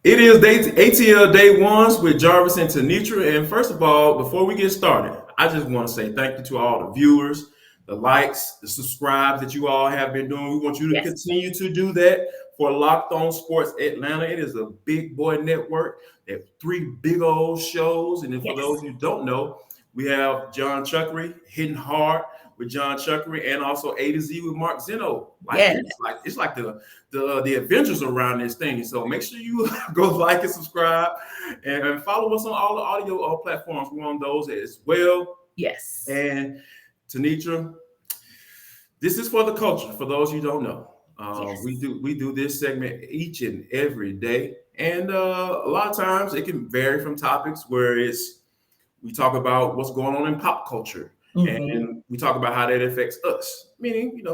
It is ATL Day Ones with Jarvis and Tenitra. And first of all, before we get started, I just want to say thank you to all the viewers, the likes, the subscribes that you all have been doing. We want you to Yes. continue to do that for Locked On Sports Atlanta. It is a big boy network. They have three big old shows. And then for Yes. those who don't know, we have John Chuckery hitting hard with John Chuckery and also A to Z with Mark Zeno. Like Yes. it's like the Avengers around this thing. So make sure you go like and subscribe and follow us on all the audio platforms. We're on those as well. Yes. And Tenitra, this is for the culture. For those you don't know, Yes. we do this segment each and every day, and a lot of times it can vary from topics where we talk about what's going on in pop culture, Mm-hmm. and we talk about how that affects us. Meaning, I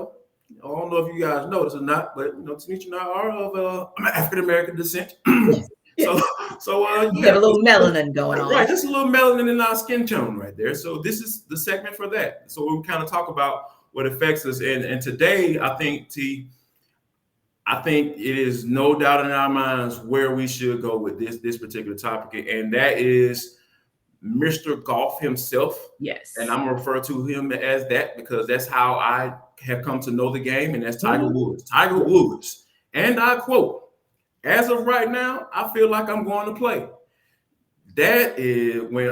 don't know if you guys know this or not, but Tanisha and I are of African American descent. Yes. so, Yes. You got yeah, a little melanin going right, on. just a little melanin in our skin tone right there. So this is the segment for that. So we kind of talk about what affects us, and today I think it is no doubt in our minds where we should go with this particular topic, and that is Mr. Golf himself, and Yes. I'm gonna refer to him as that because that's how I have come to know the game, and that's Tiger Mhm. Woods. Tiger Woods, and I quote: "As of right now, I feel like I'm going to play." That is when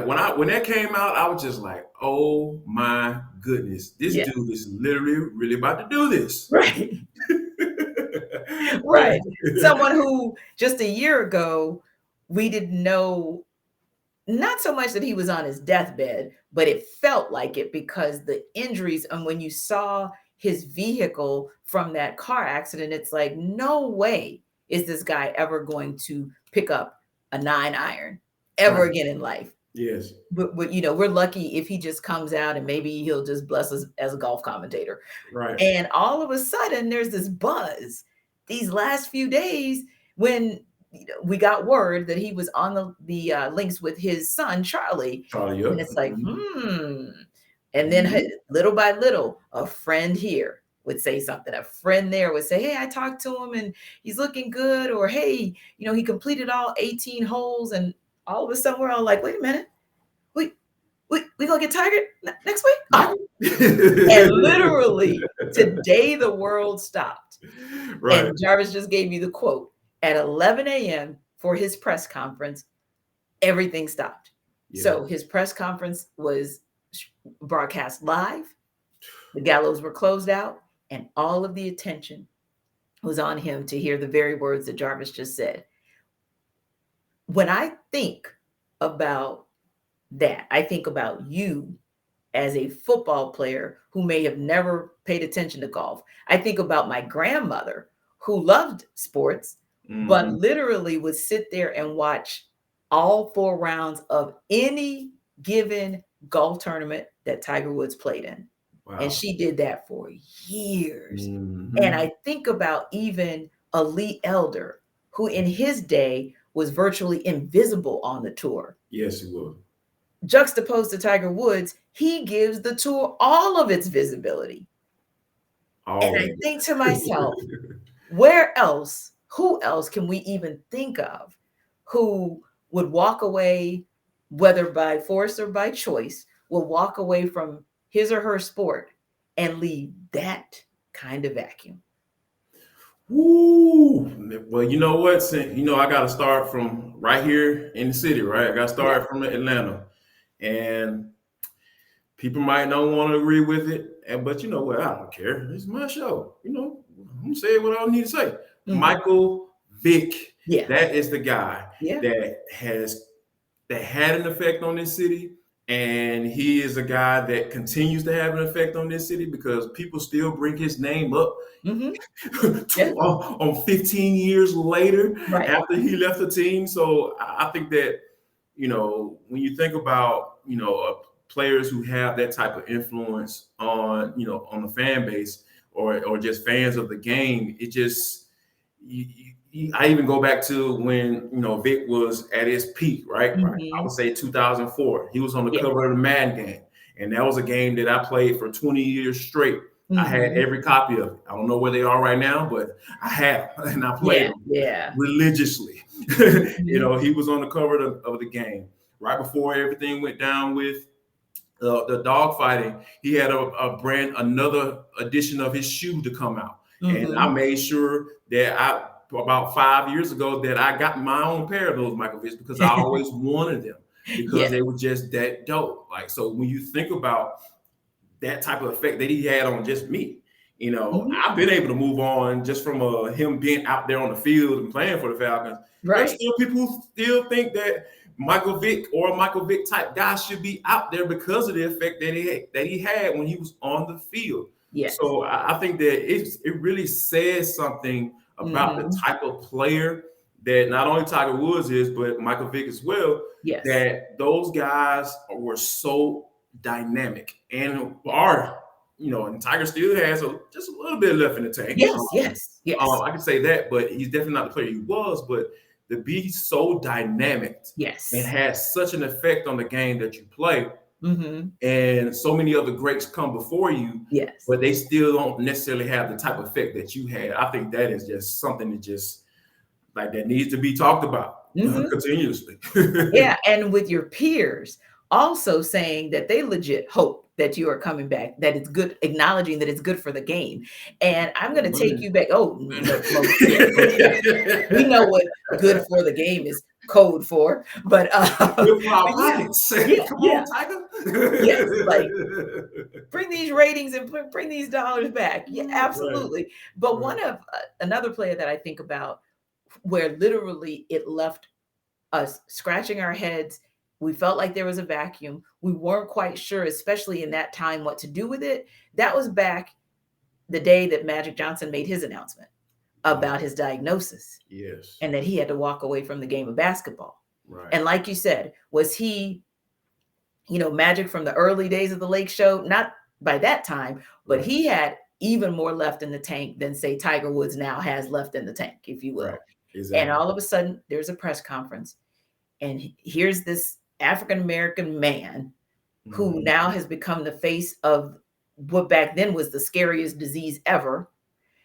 that came out, I was just like, "Oh my goodness, this Yeah. dude is literally really about to do this." Right. Right. Someone who just a year ago we didn't know, not so much that he was on his deathbed, but it felt like it because the injuries. And when you saw his vehicle from that car accident, it's like, no way is this guy ever going to pick up a 9 iron ever Right. again in life. Yes. But we're lucky if he just comes out and maybe he'll just bless us as a golf commentator. Right. And all of a sudden, there's this buzz these last few days when we got word that he was on the links with his son Charlie, Charlie and up. it's like, and then Mhm. little by little, a friend here would say something. A friend there would say, "Hey, I talked to him, and he's looking good," or "Hey, he completed all 18 holes," and all of a sudden, we're all like, "Wait a minute, we gonna get Tiger next week?" Oh, and literally today the world stopped. Right. And Jarvis just gave you the quote. At 11 a.m. for his press conference, everything stopped. Yeah. So his press conference was broadcast live. The gallows were closed out, and all of the attention was on him to hear the very words that Jarvis just said. When I think about that, I think about you as a football player who may have never paid attention to golf. I think about my grandmother who loved sports, but Mhm. literally would sit there and watch all 4 rounds of any given golf tournament that Tiger Woods played in. And Wow. she did that for years. And Mhm. I think about even a Lee Elder, who in his day was virtually invisible on the tour. Yes, it will. Juxtaposed to Tiger Woods, he gives the tour all of its visibility. And All of I think to it. myself, who else can we even think of who would walk away, whether by force or by choice, will walk away from his or her sport and leave that kind of vacuum? Woo! Well, you know what? I got to start from right here in the city, right? I got to Yeah. start from Atlanta, and people might not want to agree with it, but you know what? I don't care. It's my show. I'm gonna say what I need to say. Mhm. Michael Vick, Yeah. that is the guy Yeah. that had an effect on this city, and he is a guy that continues to have an effect on this city because people still bring his name up Hmm. Yeah. on 15 years later Right. after he left the team. So I think that when you think about players who have that type of influence on the fan base or just fans of the game, it just I even go back to when Vic was at his peak, right? I Hmm. would say 2004. He was on the Yeah. cover of the Madden game, and that was a game that I played for 20 years straight. I had Hmm. every copy of it. I don't know where they are right now, but I have, and I played Yeah. them Yeah. religiously. He was on the cover of the game right before everything went down with the dog fighting. He had another edition of his shoe to come out, and I made sure that about 5 years ago that I got my own pair of those Michael Vicks because I always wanted them because they were just that dope. Like, so when you think about that type of effect that he had on just me, I've been able to move on just from him being out there on the field and playing for the Falcons. There's still people who still think that Michael Vick or a Michael Vick type guy should be out there because of the effect that he had when he was on the field. Yes. So I think that it really says something about the type of player that not only Tiger Woods is, but Michael Vick as well. Yes. That those guys were so dynamic and are, and Tiger still has just a little bit left in the tank. Yes. I can say that, but he's definitely not the player he was. But to be so dynamic, and has such an effect on the game that you play, and so many other greats come before you, but they still don't necessarily have the type of effect that you had. I think that is just something that needs to be talked about continuously. And with your peers also saying that they legit hope that you are coming back, that it's good, acknowledging that it's good for the game. And I'm going to take you back. We know what good for the game is code for, but good for our pockets. Come on, Tiger. Like bring these ratings and bring these dollars back. Yeah, absolutely. Right. But one of another player that I think about where literally it left us scratching our heads. We felt like there was a vacuum. We weren't quite sure, especially in that time, what to do with it. That was back the day that Magic Johnson made his announcement about his diagnosis. Yes. And that he had to walk away from the game of basketball. Right. And like you said, was he, Magic from the early days of the Lake Show? Not by that time, but he had even more left in the tank than, say, Tiger Woods now has left in the tank, if you will. Right. Exactly. And all of a sudden, there's a press conference. And here's this African-American man who now has become the face of what back then was the scariest disease ever.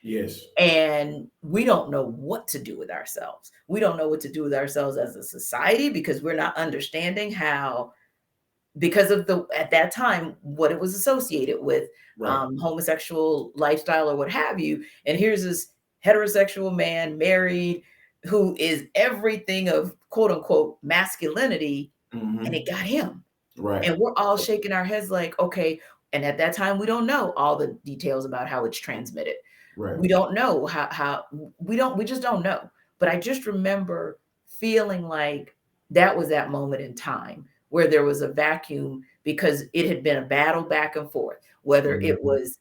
Yes. And we don't know what to do with ourselves. We don't know what to do with ourselves as a society because we're not understanding how, because of at that time, what it was associated with, homosexual lifestyle or what have you. And here's this heterosexual man married who is everything of quote unquote masculinity. And it got him. Right. And we're all shaking our heads like, okay. And at that time, we don't know all the details about how it's transmitted. Right. We don't know we just don't know. But I just remember feeling like that was that moment in time where there was a vacuum because it had been a battle back and forth, whether it was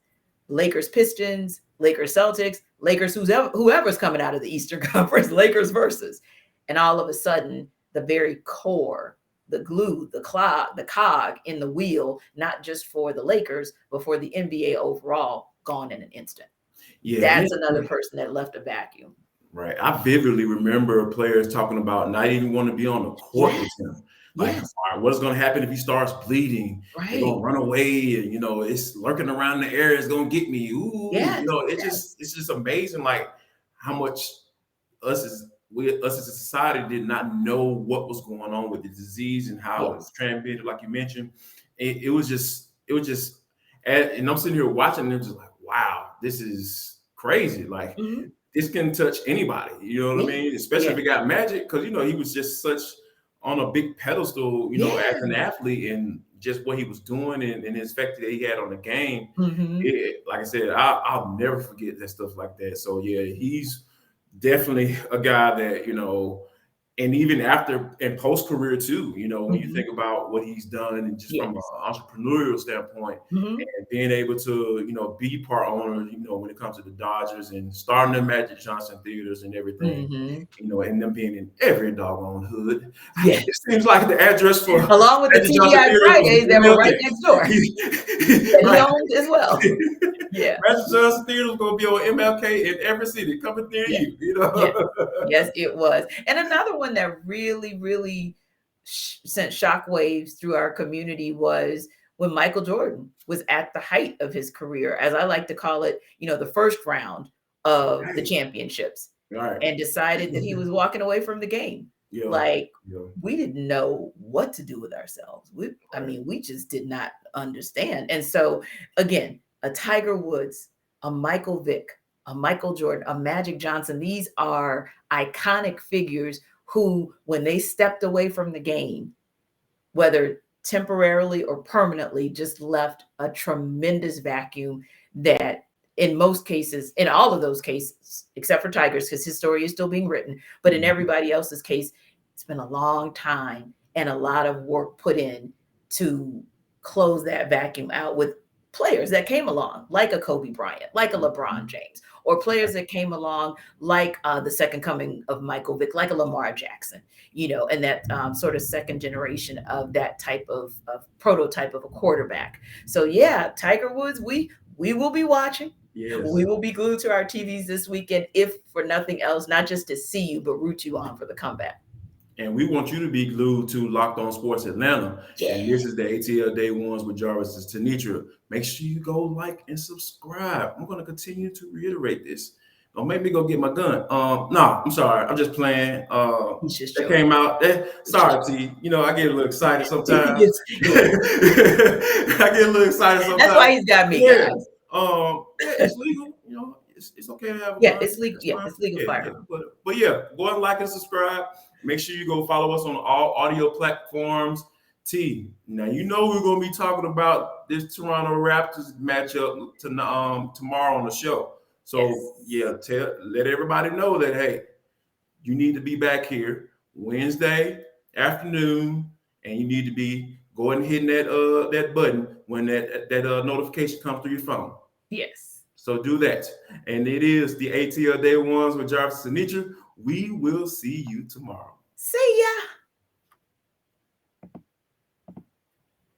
Lakers Pistons, Lakers Celtics, Lakers whoever's coming out of the Eastern Conference, Lakers versus. And all of a sudden, the very core, the glue, the cog in the wheel, not just for the Lakers, but for the NBA overall, gone in an instant. Yeah, that's another person that left a vacuum. Right. I vividly remember players talking about not even want to be on the court with him. Like, all right, what's going to happen if he starts bleeding? Right. They're going to run away, and it's lurking around the area. It's going to get me. Ooh, it's just amazing, like how much us as a society did not know what was going on with the disease and how it was transmitted. Like you mentioned, it was just, and I'm sitting here watching them, just like, wow, this is crazy. Like this can touch anybody. You know what I mean? Especially if it got Magic, because he was just such on a big pedestal, as an athlete and just what he was doing and his effect that he had on the game. Like I said, I'll never forget that stuff like that. So he's definitely a guy that, and even after and post career too, when you think about what he's done and just from an entrepreneurial standpoint and being able to, be part owner, when it comes to the Dodgers and starting the Magic Johnson theaters and everything, and them being in every doggone hood. It seems like the address for along with the TGI Fridays that were right next door that he owned as well. Magic Johnson Theater was going to be on MLK in every city coming near you. Yes, it was. And another one that really, really sent shockwaves through our community was when Michael Jordan was at the height of his career, as I like to call it, the first round of the championships. Right. and decided that he was walking away from the game. Yeah. Like, Yeah. we didn't know what to do with ourselves. I Right. mean, we just did not understand. And so, again, a Tiger Woods, a Michael Vick, a Michael Jordan, a Magic Johnson, these are iconic figures who, when they stepped away from the game, whether temporarily or permanently, just left a tremendous vacuum that in most cases, in all of those cases, except for Tiger's, because his story is still being written, but in everybody else's case, it's been a long time and a lot of work put in to close that vacuum out with players that came along, like a Kobe Bryant, like a LeBron James, or players that came along like the second coming of Michael Vick, like a Lamar Jackson, and that sort of second generation of that type of prototype of a quarterback. So yeah, Tiger Woods, we will be watching. Yes. We will be glued to our TVs this weekend, if for nothing else, not just to see you, but root you on for the comeback. And we want you to be glued to Locked On Sports Atlanta. Yeah. And this is the ATL Day Ones with Jarvis and Tenitra. Make sure you go like and subscribe. I'm going to continue to reiterate this. Don't make me go get my gun. No, I'm sorry. I'm just playing. He's just That joking. came out. Sorry, T. I get a little excited sometimes. Yeah. I get a little excited sometimes. That's why he's got me, Yeah. guys. It's legal. It's okay to have a Yeah, gun. it's legal. Yeah, it's legal firearm. But yeah, go and like and subscribe. Make sure you go follow us on all audio platforms. T. Now we're gonna be talking about this Toronto Raptors matchup tomorrow on the show. So yes. let everybody know that hey, you need to be back here Wednesday afternoon, and you need to be going and hitting that button when that notification comes through your phone. Yes. So do that. And it is the ATL Day Ones with Jarvis and Tenitra. We will see you tomorrow. See ya.